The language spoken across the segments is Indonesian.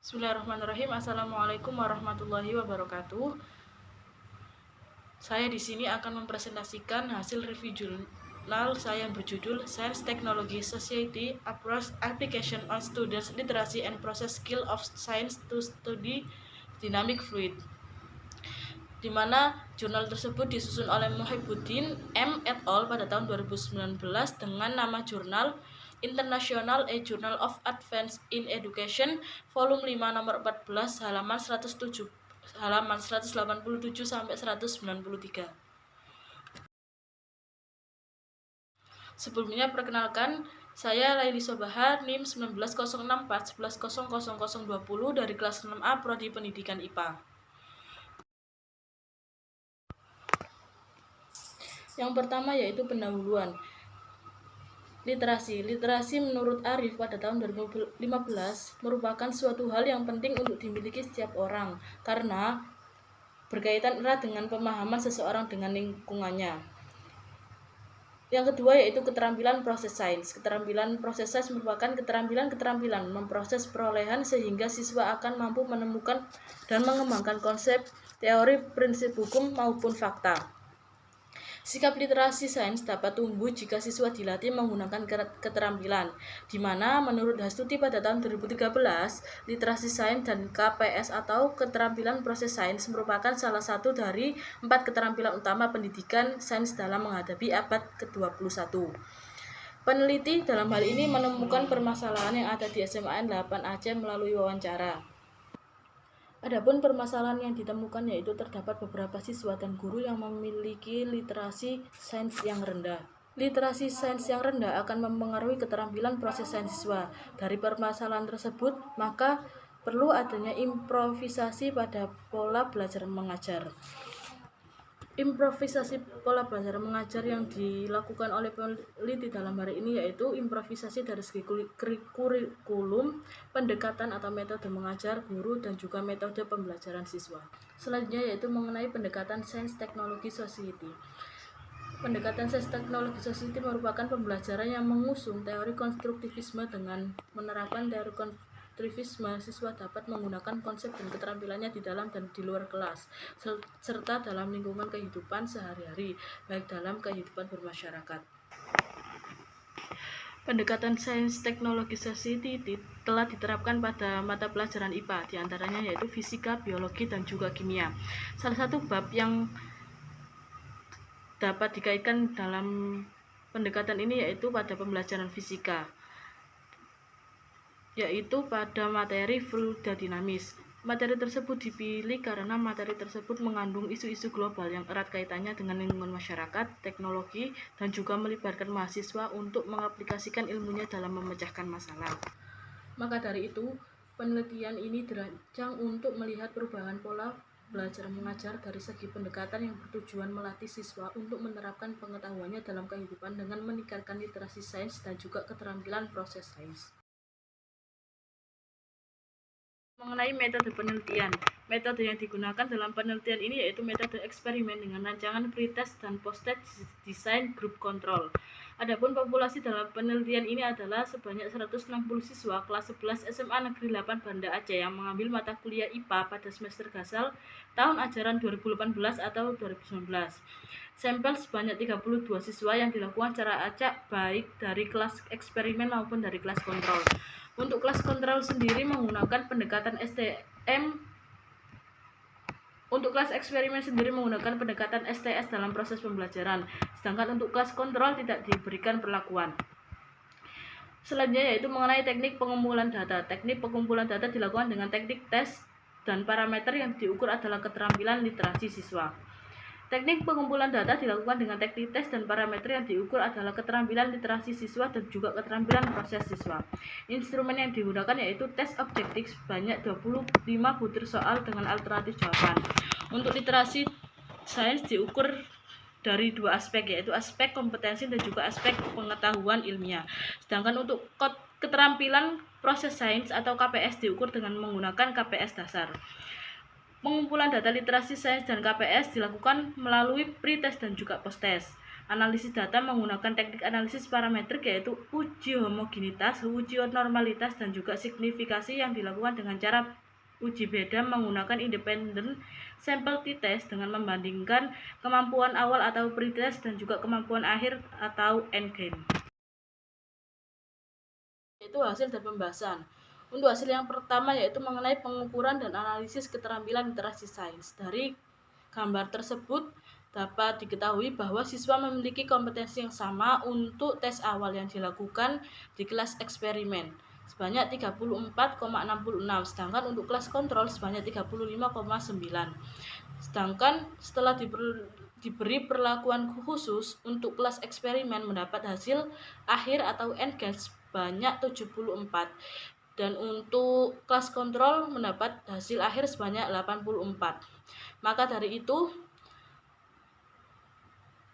Bismillahirrahmanirrahim. Assalamualaikum warahmatullahi wabarakatuh. Saya di sini akan mempresentasikan hasil review jurnal saya yang berjudul Science Technology Society Application on Students Literacy and Process Skill of Science to Study Dynamic Fluid, di mana jurnal tersebut disusun oleh Muhibbuddin M. et al. Pada tahun 2019 dengan nama jurnal International A Journal of Advance in Education, volume 5 nomor 14, halaman 187 sampai 193. Sebelumnya perkenalkan, saya Laili Sobaha, NIM 190641100020 dari kelas 6A Prodi Pendidikan IPA. Yang pertama yaitu pendahuluan. Literasi menurut Arif pada tahun 2015 merupakan suatu hal yang penting untuk dimiliki setiap orang karena berkaitan erat dengan pemahaman seseorang dengan lingkungannya. Yang kedua yaitu keterampilan proses sains. Keterampilan proses sains merupakan keterampilan memproses perolehan sehingga siswa akan mampu menemukan dan mengembangkan konsep, teori, prinsip hukum maupun fakta. Sikap literasi sains dapat tumbuh jika siswa dilatih menggunakan keterampilan, di mana menurut Hastuti pada tahun 2013, literasi sains dan KPS atau keterampilan proses sains merupakan salah satu dari 4 keterampilan utama pendidikan sains dalam menghadapi abad ke-21. Peneliti dalam hal ini menemukan permasalahan yang ada di SMAN 8 Aceh melalui wawancara. Adapun permasalahan yang ditemukan yaitu terdapat beberapa siswa dan guru yang memiliki literasi sains yang rendah. Literasi sains yang rendah akan mempengaruhi keterampilan proses sains siswa. Dari permasalahan tersebut, maka perlu adanya improvisasi pada pola belajar mengajar. Improvisasi pola belajar mengajar yang dilakukan oleh peneliti dalam hari ini yaitu improvisasi dari segi kurikulum, pendekatan atau metode mengajar guru, dan juga metode pembelajaran siswa. Selanjutnya yaitu mengenai pendekatan Science Technology Society. Pendekatan Science Technology Society merupakan pembelajaran yang mengusung teori konstruktivisme. Dengan menerapkan teori konstruktivisme, siswa dapat menggunakan konsep dan keterampilannya di dalam dan di luar kelas, serta dalam lingkungan kehidupan sehari-hari, baik dalam kehidupan bermasyarakat. Pendekatan Science Technology Society telah diterapkan pada mata pelajaran IPA, diantaranya yaitu fisika, biologi, dan juga kimia. Salah satu bab yang dapat dikaitkan dalam pendekatan ini yaitu pada pembelajaran fisika, yaitu pada materi fluidodinamis. Materi tersebut dipilih karena materi tersebut mengandung isu-isu global yang erat kaitannya dengan lingkungan masyarakat, teknologi, dan juga melibatkan mahasiswa untuk mengaplikasikan ilmunya dalam memecahkan masalah. Maka dari itu, penelitian ini dirancang untuk melihat perubahan pola belajar mengajar dari segi pendekatan yang bertujuan melatih siswa untuk menerapkan pengetahuannya dalam kehidupan dengan meningkatkan literasi sains dan juga keterampilan proses sains. Mengenai metode penelitian, metode yang digunakan dalam penelitian ini yaitu metode eksperimen dengan rancangan pretest dan post-test desain group control. Adapun populasi dalam penelitian ini adalah sebanyak 160 siswa kelas 11 SMA Negeri 8 Banda Aceh yang mengambil mata kuliah IPA pada semester gasal tahun ajaran 2018 atau 2019. Sampel sebanyak 32 siswa yang dilakukan secara acak baik dari kelas eksperimen maupun dari kelas kontrol. Untuk kelas kontrol sendiri menggunakan pendekatan STM. Untuk kelas eksperimen sendiri menggunakan pendekatan STS dalam proses pembelajaran, sedangkan untuk kelas kontrol tidak diberikan perlakuan. Selanjutnya yaitu mengenai teknik pengumpulan data. Teknik pengumpulan data dilakukan dengan teknik tes dan parameter yang diukur adalah keterampilan literasi siswa. Teknik pengumpulan data dilakukan dengan teknik tes dan parameter yang diukur adalah keterampilan literasi siswa dan juga keterampilan proses siswa. Instrumen yang digunakan yaitu tes objektif sebanyak 25 butir soal dengan alternatif jawaban. Untuk literasi sains diukur dari dua aspek yaitu aspek kompetensi dan juga aspek pengetahuan ilmiah. Sedangkan untuk keterampilan proses sains atau KPS diukur dengan menggunakan KPS dasar. Pengumpulan data literasi sains dan KPS dilakukan melalui pretest dan juga posttest. Analisis data menggunakan teknik analisis parametrik yaitu uji homogenitas, uji normalitas, dan juga signifikasi yang dilakukan dengan cara uji beda menggunakan independent sample t-test dengan membandingkan kemampuan awal atau pretest dan juga kemampuan akhir atau endgame. Itu hasil dari pembahasan. Untuk hasil yang pertama yaitu mengenai pengukuran dan analisis keterampilan literasi sains. Dari gambar tersebut dapat diketahui bahwa siswa memiliki kompetensi yang sama untuk tes awal yang dilakukan di kelas eksperimen sebanyak 34,66, sedangkan untuk kelas kontrol sebanyak 35,9. Sedangkan setelah diberi perlakuan khusus untuk kelas eksperimen mendapat hasil akhir atau endgame sebanyak 74, dan untuk kelas kontrol mendapat hasil akhir sebanyak 84. Maka dari itu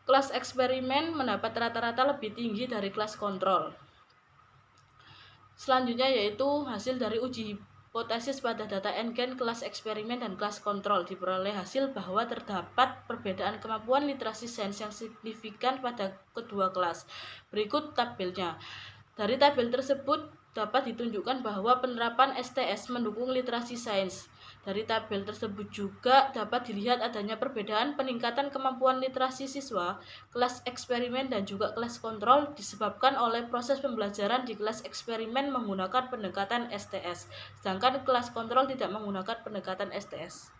kelas eksperimen mendapat rata-rata lebih tinggi dari kelas kontrol. Selanjutnya yaitu hasil dari uji hipotesis pada data endgame kelas eksperimen dan kelas kontrol. Diperoleh hasil bahwa terdapat perbedaan kemampuan literasi sains yang signifikan pada kedua kelas. Berikut tabelnya. Dari tabel tersebut dapat ditunjukkan bahwa penerapan STS mendukung literasi sains. Dari tabel tersebut juga dapat dilihat adanya perbedaan peningkatan kemampuan literasi siswa kelas eksperimen dan juga kelas kontrol disebabkan oleh proses pembelajaran di kelas eksperimen menggunakan pendekatan STS, sedangkan kelas kontrol tidak menggunakan pendekatan STS.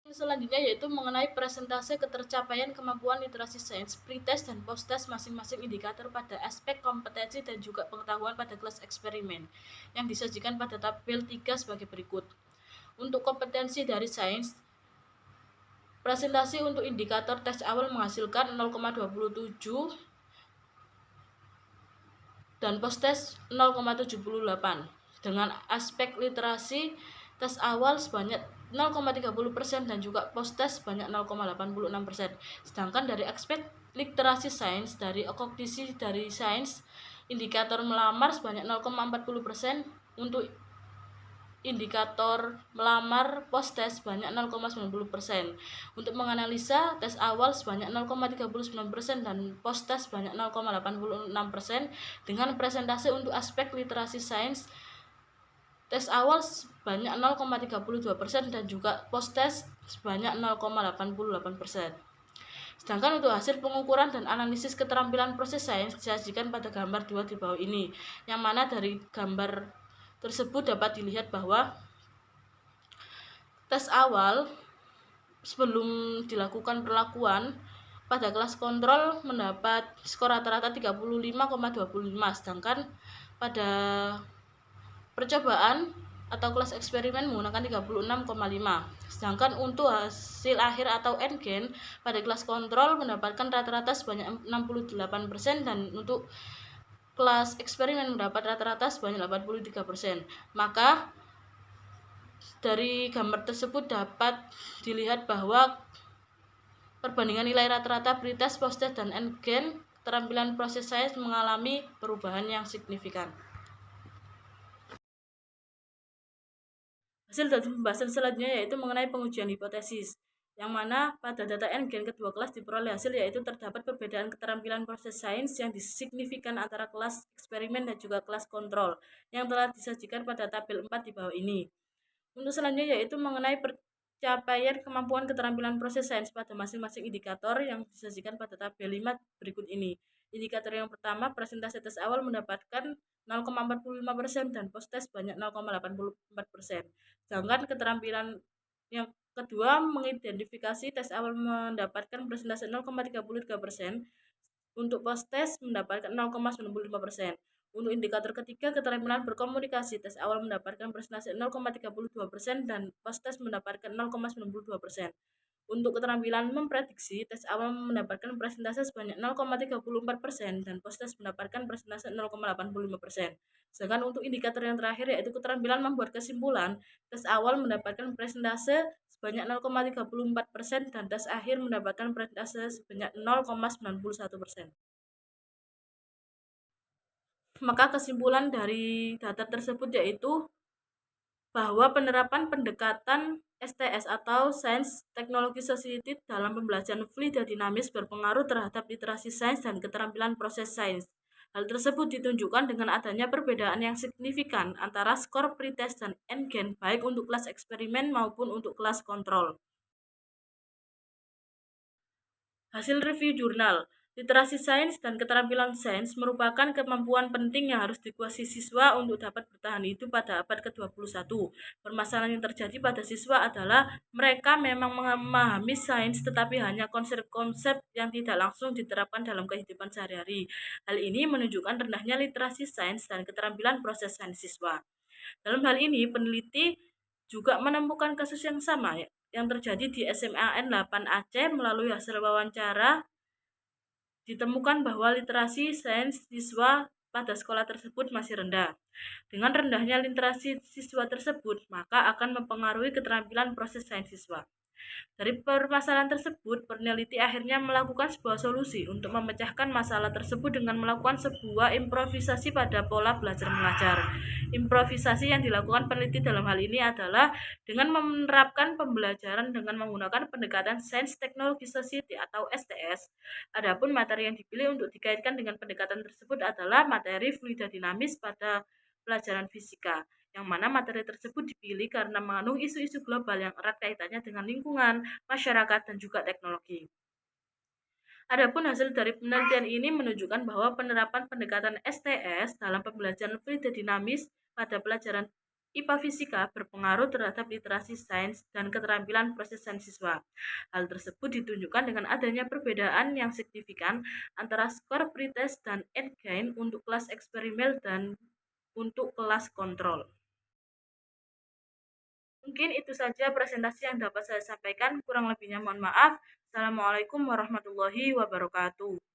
Selanjutnya yaitu mengenai presentase ketercapaian kemampuan literasi sains, pretest dan posttest masing-masing indikator pada aspek kompetensi dan juga pengetahuan pada kelas eksperimen yang disajikan pada tabel 3 sebagai berikut. Untuk kompetensi dari sains, presentasi untuk indikator tes awal menghasilkan 0,27 dan posttest 0,78. Dengan aspek literasi tes awal sebanyak 0,30% dan juga posttest sebanyak 0,86%. Sedangkan dari aspek literasi sains, dari kognisi dari sains, indikator melamar sebanyak 0,40%, untuk indikator melamar posttest sebanyak 0,90%. Untuk menganalisa tes awal sebanyak 0,39% dan posttest sebanyak 0,86%. Dengan presentase untuk aspek literasi sains, tes awal sebanyak 0,32% dan juga posttest sebanyak 0,88%. Sedangkan untuk hasil pengukuran dan analisis keterampilan proses sains disajikan pada gambar 2 di bawah ini, yang mana dari gambar tersebut dapat dilihat bahwa tes awal sebelum dilakukan perlakuan pada kelas kontrol mendapat skor rata-rata 35,25, sedangkan pada percobaan atau kelas eksperimen menggunakan 36,5. Sedangkan untuk hasil akhir atau endgame pada kelas kontrol mendapatkan rata-rata sebanyak 68% dan untuk kelas eksperimen mendapat rata-rata sebanyak 83%. Maka dari gambar tersebut dapat dilihat bahwa perbandingan nilai rata-rata pretest, posttest, dan endgame keterampilan proses sains mengalami perubahan yang signifikan. Hasil dari pembahasan selanjutnya yaitu mengenai pengujian hipotesis, yang mana pada data endgame kedua kelas diperoleh hasil yaitu terdapat perbedaan keterampilan proses sains yang signifikan antara kelas eksperimen dan juga kelas kontrol yang telah disajikan pada tabel 4 di bawah ini. Untuk selanjutnya yaitu mengenai pencapaian kemampuan keterampilan proses sains pada masing-masing indikator yang disajikan pada tabel 5 berikut ini. Indikator yang pertama, presentasi tes awal mendapatkan 0,45% dan posttest sebanyak 0,84%. Sedangkan keterampilan yang kedua, mengidentifikasi tes awal mendapatkan presentasi 0,33%, untuk posttest mendapatkan 0,95%. Untuk indikator ketiga, keterampilan berkomunikasi, tes awal mendapatkan presentasi 0,32% dan posttest mendapatkan 0,92%. Untuk keterampilan memprediksi, tes awal mendapatkan presentase sebanyak 0,34% dan posttest mendapatkan presentase 0,85%. Sedangkan untuk indikator yang terakhir yaitu keterampilan membuat kesimpulan, tes awal mendapatkan presentase sebanyak 0,34% dan tes akhir mendapatkan presentase sebanyak 0,91%. Maka kesimpulan dari data tersebut yaitu bahwa penerapan pendekatan STS atau Science Technology Society dalam pembelajaran fluida dinamis berpengaruh terhadap literasi sains dan keterampilan proses sains. Hal tersebut ditunjukkan dengan adanya perbedaan yang signifikan antara skor pretest dan endgain baik untuk kelas eksperimen maupun untuk kelas kontrol. Hasil review jurnal, literasi sains dan keterampilan sains merupakan kemampuan penting yang harus dikuasai siswa untuk dapat bertahan hidup pada abad ke-21. Permasalahan yang terjadi pada siswa adalah mereka memang memahami sains tetapi hanya konsep-konsep yang tidak langsung diterapkan dalam kehidupan sehari-hari. Hal ini menunjukkan rendahnya literasi sains dan keterampilan proses sains siswa. Dalam hal ini, peneliti juga menemukan kasus yang sama yang terjadi di SMAN 8 Aceh. Melalui hasil wawancara ditemukan bahwa literasi sains siswa pada sekolah tersebut masih rendah. Dengan rendahnya literasi siswa tersebut, maka akan mempengaruhi keterampilan proses sains siswa. Dari permasalahan tersebut, peneliti akhirnya melakukan sebuah solusi untuk memecahkan masalah tersebut dengan melakukan sebuah improvisasi pada pola belajar mengajar. Improvisasi yang dilakukan peneliti dalam hal ini adalah dengan menerapkan pembelajaran dengan menggunakan pendekatan Science Technology Society atau STS. Adapun materi yang dipilih untuk dikaitkan dengan pendekatan tersebut adalah materi fluida dinamis pada pelajaran fisika, yang mana materi tersebut dipilih karena mengandung isu-isu global yang erat kaitannya dengan lingkungan, masyarakat, dan juga teknologi. Adapun hasil dari penelitian ini menunjukkan bahwa penerapan pendekatan STS dalam pembelajaran fluida dinamis pada pelajaran IPA fisika berpengaruh terhadap literasi sains dan keterampilan proses sains siswa. Hal tersebut ditunjukkan dengan adanya perbedaan yang signifikan antara skor pretest dan endgain untuk kelas eksperimen dan untuk kelas kontrol. Mungkin itu saja presentasi yang dapat saya sampaikan. Kurang lebihnya mohon maaf. Assalamualaikum warahmatullahi wabarakatuh.